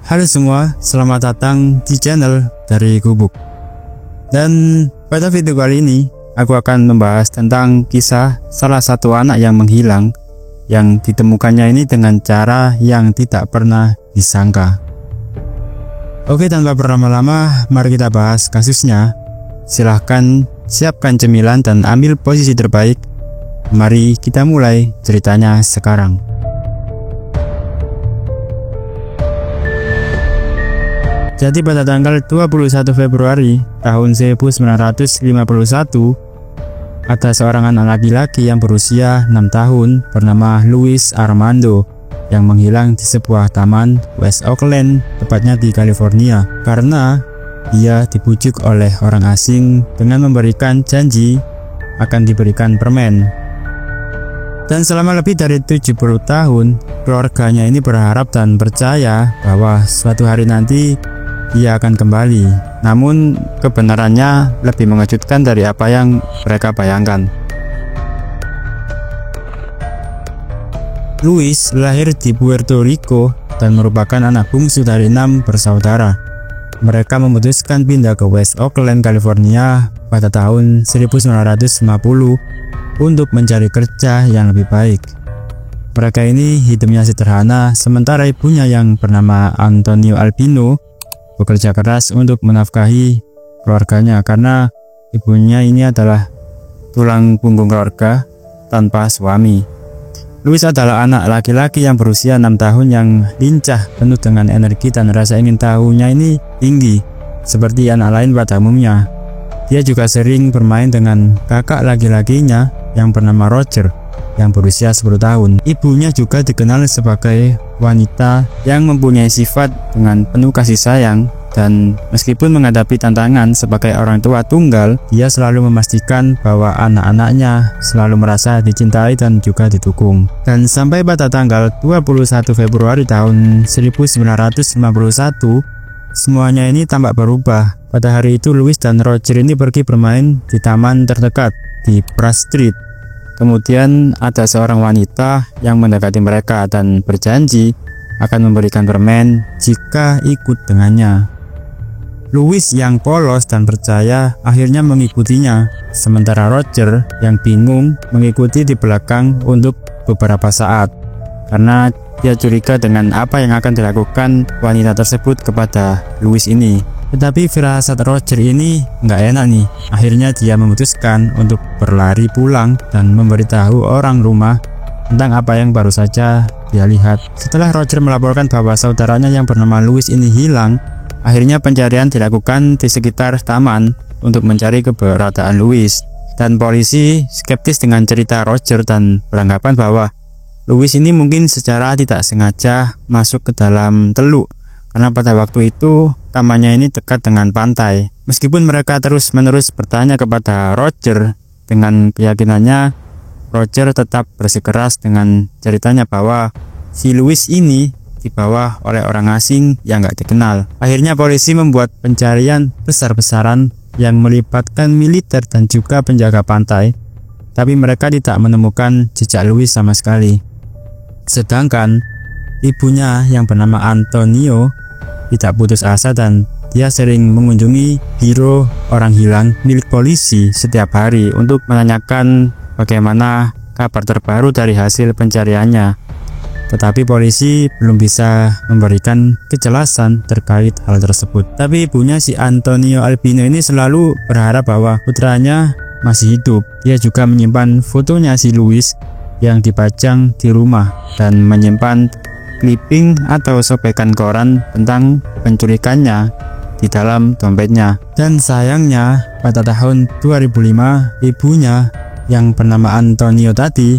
Halo semua, selamat datang di channel dari Gubuk. Dan pada video kali ini, aku akan membahas tentang kisah salah satu anak yang menghilang, yang ditemukannya ini dengan cara yang tidak pernah disangka. Oke, tanpa berlama-lama, mari kita bahas kasusnya. Silahkan siapkan cemilan dan ambil posisi terbaik. Mari kita mulai ceritanya sekarang. Jadi pada tanggal 21 Februari tahun 1951, ada seorang anak laki-laki yang berusia 6 tahun bernama Luis Armando yang menghilang di sebuah taman West Oakland, tepatnya di California, karena dia dibujuk oleh orang asing dengan memberikan janji akan diberikan permen. Dan selama lebih dari 70 tahun, keluarganya ini berharap dan percaya bahwa suatu hari nanti ia akan kembali. Namun kebenarannya lebih mengejutkan dari apa yang mereka bayangkan. Luis lahir di Puerto Rico dan merupakan anak bungsu dari 6 bersaudara. Mereka memutuskan pindah ke West Oakland, California pada tahun 1950 untuk mencari kerja yang lebih baik. Mereka ini hidupnya sederhana, sementara ibunya yang bernama Antonio Albino bekerja keras untuk menafkahi keluarganya, karena ibunya ini adalah tulang punggung keluarga tanpa suami. Luis adalah anak laki-laki yang berusia 6 tahun yang lincah, penuh dengan energi dan rasa ingin tahunya ini tinggi, seperti anak lain pada umumnya. Dia juga sering bermain dengan kakak laki-lakinya yang bernama Roger yang berusia 10 tahun. Ibunya juga dikenal sebagai wanita yang mempunyai sifat dengan penuh kasih sayang, dan meskipun menghadapi tantangan sebagai orang tua tunggal, dia selalu memastikan bahwa anak-anaknya selalu merasa dicintai dan juga didukung. Dan sampai pada tanggal 21 Februari tahun 1951, semuanya ini tampak berubah. Pada hari itu Luis dan Roger ini pergi bermain di taman terdekat di Pratt Street. Kemudian ada seorang wanita yang mendekati mereka dan berjanji akan memberikan permen jika ikut dengannya. Luis yang polos dan percaya akhirnya mengikutinya, sementara Roger yang bingung mengikuti di belakang untuk beberapa saat karena dia curiga dengan apa yang akan dilakukan wanita tersebut kepada Luis ini. Tetapi firasat Roger ini nggak enak nih. Akhirnya dia memutuskan untuk berlari pulang dan memberitahu orang rumah tentang apa yang baru saja dia lihat. Setelah Roger melaporkan bahwa saudaranya yang bernama Luis ini hilang, akhirnya pencarian dilakukan di sekitar taman untuk mencari keberadaan Luis. Dan polisi skeptis dengan cerita Roger dan beranggapan bahwa Luis ini mungkin secara tidak sengaja masuk ke dalam teluk, karena pada waktu itu tamannya ini dekat dengan pantai. Meskipun mereka terus-menerus bertanya kepada Roger, dengan keyakinannya Roger tetap bersikeras dengan ceritanya bahwa si Luis ini dibawa oleh orang asing yang gak dikenal. Akhirnya polisi membuat pencarian besar-besaran yang melibatkan militer dan juga penjaga pantai, tapi mereka tidak menemukan jejak Luis sama sekali. Sedangkan ibunya yang bernama Antonio tidak putus asa dan dia sering mengunjungi biro orang hilang milik polisi setiap hari untuk menanyakan bagaimana kabar terbaru dari hasil pencariannya. Tetapi polisi belum bisa memberikan kejelasan terkait hal tersebut. Tapi ibunya si Antonio Albino ini selalu berharap bahwa putranya masih hidup. Dia juga menyimpan fotonya si Luis yang dipajang di rumah dan menyimpan clipping atau sobekan koran tentang penculikannya di dalam dompetnya. Dan sayangnya pada tahun 2005 ibunya yang bernama Antonio tadi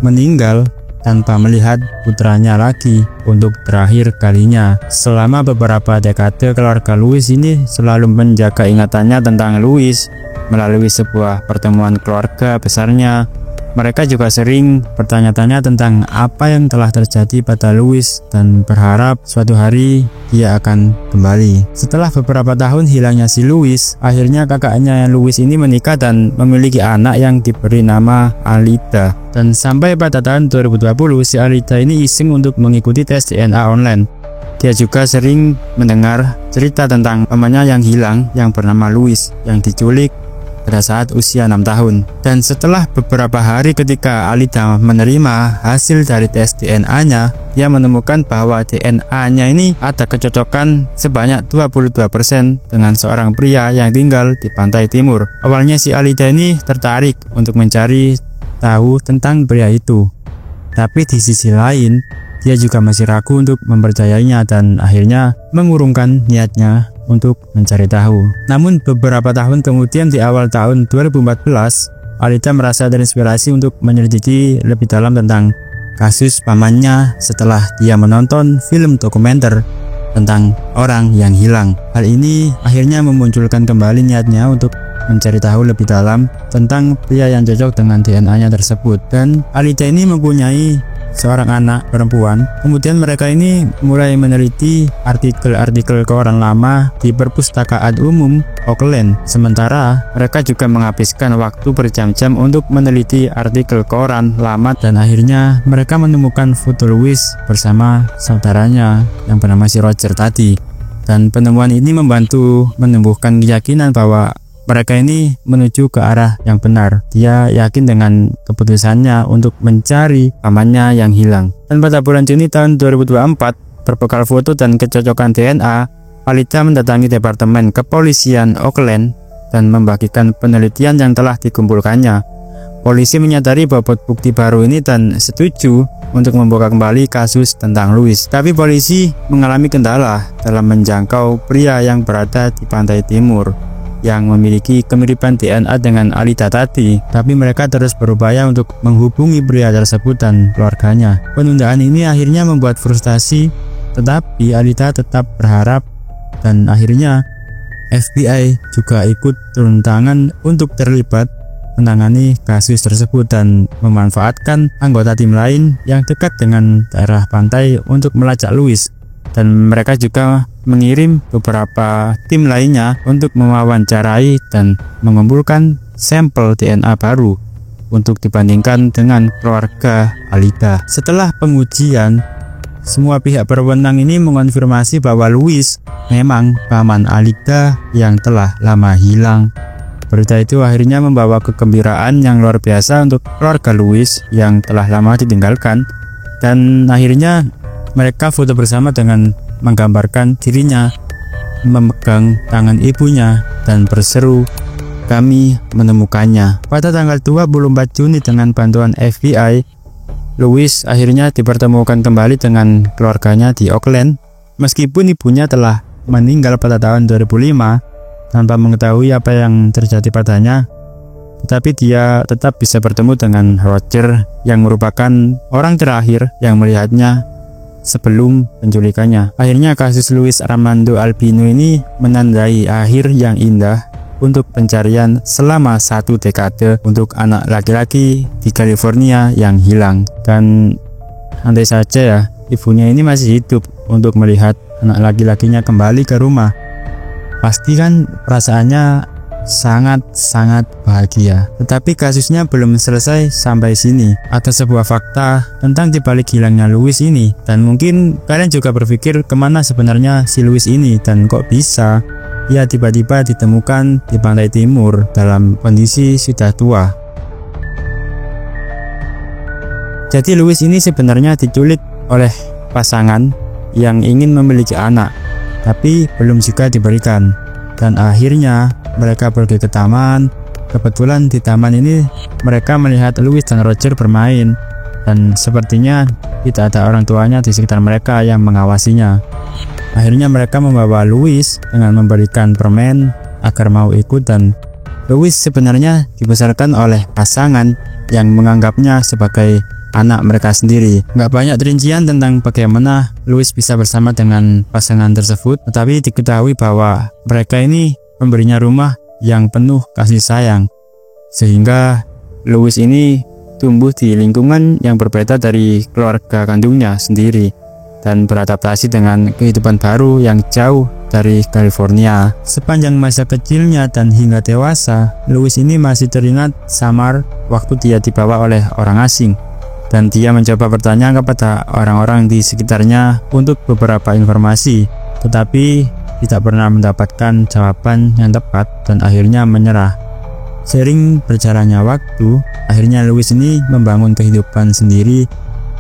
meninggal tanpa melihat putranya lagi untuk terakhir kalinya. Selama beberapa dekade keluarga Luis ini selalu menjaga ingatannya tentang Luis melalui sebuah pertemuan keluarga besarnya. Mereka juga sering bertanya-tanya tentang apa yang telah terjadi pada Luis dan berharap suatu hari dia akan kembali. Setelah beberapa tahun hilangnya si Luis, akhirnya kakaknya Luis ini menikah dan memiliki anak yang diberi nama Alida. Dan sampai pada tahun 2020 si Alida ini iseng untuk mengikuti tes DNA online. Dia juga sering mendengar cerita tentang pamannya yang hilang yang bernama Louis yang diculik pada saat usia 6 tahun. Dan setelah beberapa hari ketika Alida menerima hasil dari tes DNA-nya, dia menemukan bahwa DNA-nya ini ada kecocokan sebanyak 22% dengan seorang pria yang tinggal di pantai timur. Awalnya si Alida ini tertarik untuk mencari tahu tentang pria itu. Tapi di sisi lain, dia juga masih ragu untuk mempercayainya dan akhirnya mengurungkan niatnya untuk mencari tahu. Namun beberapa tahun kemudian di awal tahun 2014, Alida merasa terinspirasi untuk menyelidiki lebih dalam tentang kasus pamannya setelah dia menonton film dokumenter tentang orang yang hilang. Hal ini akhirnya memunculkan kembali niatnya untuk mencari tahu lebih dalam tentang pria yang cocok dengan DNA-nya tersebut. Dan Alida ini mempunyai seorang anak perempuan. Kemudian mereka ini mulai meneliti artikel-artikel koran lama di perpustakaan umum Auckland. Sementara mereka juga menghabiskan waktu berjam-jam untuk meneliti artikel koran lama dan akhirnya mereka menemukan foto Louis bersama saudaranya yang bernama si Roger tadi. Dan penemuan ini membantu menumbuhkan keyakinan bahwa mereka ini menuju ke arah yang benar. Dia yakin dengan keputusannya untuk mencari pamannya yang hilang. Dan pada bulan Juni tahun 2024, berbekal foto dan kecocokan DNA, Alida mendatangi Departemen Kepolisian Auckland dan membagikan penelitian yang telah dikumpulkannya. Polisi menyadari bobot bukti baru ini dan setuju untuk membuka kembali kasus tentang Louis. Tapi polisi mengalami kendala dalam menjangkau pria yang berada di pantai timur yang memiliki kemiripan DNA dengan Alida tadi, tapi mereka terus berupaya untuk menghubungi pria tersebut dan keluarganya. Penundaan ini akhirnya membuat frustasi, tetapi Alida tetap berharap dan akhirnya FBI juga ikut turun tangan untuk terlibat menangani kasus tersebut dan memanfaatkan anggota tim lain yang dekat dengan daerah pantai untuk melacak Louis. Dan mereka juga mengirim beberapa tim lainnya untuk mewawancarai dan mengumpulkan sampel DNA baru untuk dibandingkan dengan keluarga Alida. Setelah pengujian, semua pihak berwenang ini mengonfirmasi bahwa Louis memang paman Alida yang telah lama hilang. Berita itu akhirnya membawa kegembiraan yang luar biasa untuk keluarga Louis yang telah lama ditinggalkan, dan akhirnya mereka foto bersama dengan menggambarkan dirinya memegang tangan ibunya dan berseru, "Kami menemukannya." Pada tanggal 24 Juni dengan bantuan FBI, Louis akhirnya dipertemukan kembali dengan keluarganya di Auckland. Meskipun ibunya telah meninggal pada tahun 2005 tanpa mengetahui apa yang terjadi padanya, tetapi dia tetap bisa bertemu dengan Roger yang merupakan orang terakhir yang melihatnya sebelum penculikannya. Akhirnya kasus Louis Armando Albino ini menandai akhir yang indah untuk pencarian selama 1 dekade untuk anak laki-laki di California yang hilang. Dan andai saja ya, ibunya ini masih hidup untuk melihat anak laki-lakinya kembali ke rumah, pasti kan perasaannya sangat-sangat bahagia. Tetapi kasusnya belum selesai sampai sini. Ada sebuah fakta tentang dibalik hilangnya Louis ini, dan mungkin kalian juga berpikir kemana sebenarnya si Louis ini dan kok bisa ia tiba-tiba ditemukan di pantai timur dalam kondisi sudah tua. Jadi Louis ini sebenarnya diculik oleh pasangan yang ingin memiliki anak, tapi belum juga diberikan. Dan akhirnya mereka pergi ke taman. Kebetulan di taman ini mereka melihat Louis dan Roger bermain, dan sepertinya tidak ada orang tuanya di sekitar mereka yang mengawasinya. Akhirnya mereka membawa Louis dengan memberikan permen agar mau ikut, dan Louis sebenarnya dibesarkan oleh pasangan yang menganggapnya sebagai anak mereka sendiri. Nggak banyak rincian tentang bagaimana Louis bisa bersama dengan pasangan tersebut, tetapi diketahui bahwa mereka ini memberinya rumah yang penuh kasih sayang, sehingga Louis ini tumbuh di lingkungan yang berbeda dari keluarga kandungnya sendiri dan beradaptasi dengan kehidupan baru yang jauh dari California. Sepanjang masa kecilnya dan hingga dewasa, Louis ini masih teringat samar waktu dia dibawa oleh orang asing. dan dia mencoba bertanya kepada orang-orang di sekitarnya untuk beberapa informasi, tetapi tidak pernah mendapatkan jawaban yang tepat dan akhirnya menyerah. Seiring berjalannya waktu, akhirnya Louis ini membangun kehidupan sendiri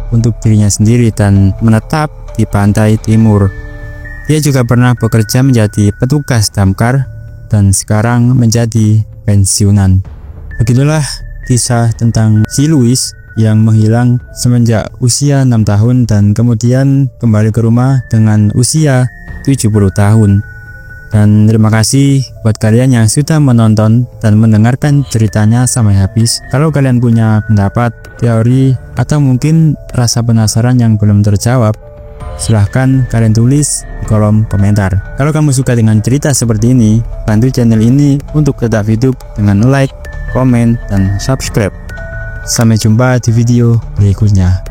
untuk dirinya sendiri dan menetap di pantai timur. Dia juga pernah bekerja menjadi petugas damkar dan sekarang menjadi pensiunan. Begitulah kisah tentang si Louis yang menghilang semenjak usia 6 tahun dan kemudian kembali ke rumah dengan usia 70 tahun. Dan terima kasih buat kalian yang sudah menonton dan mendengarkan ceritanya sampai habis. Kalau kalian punya pendapat, teori, atau mungkin rasa penasaran yang belum terjawab, silahkan kalian tulis di kolom komentar. Kalau kamu suka dengan cerita seperti ini, bantu channel ini untuk tetap hidup dengan like, komen, dan subscribe. Sampai jumpa di video berikutnya.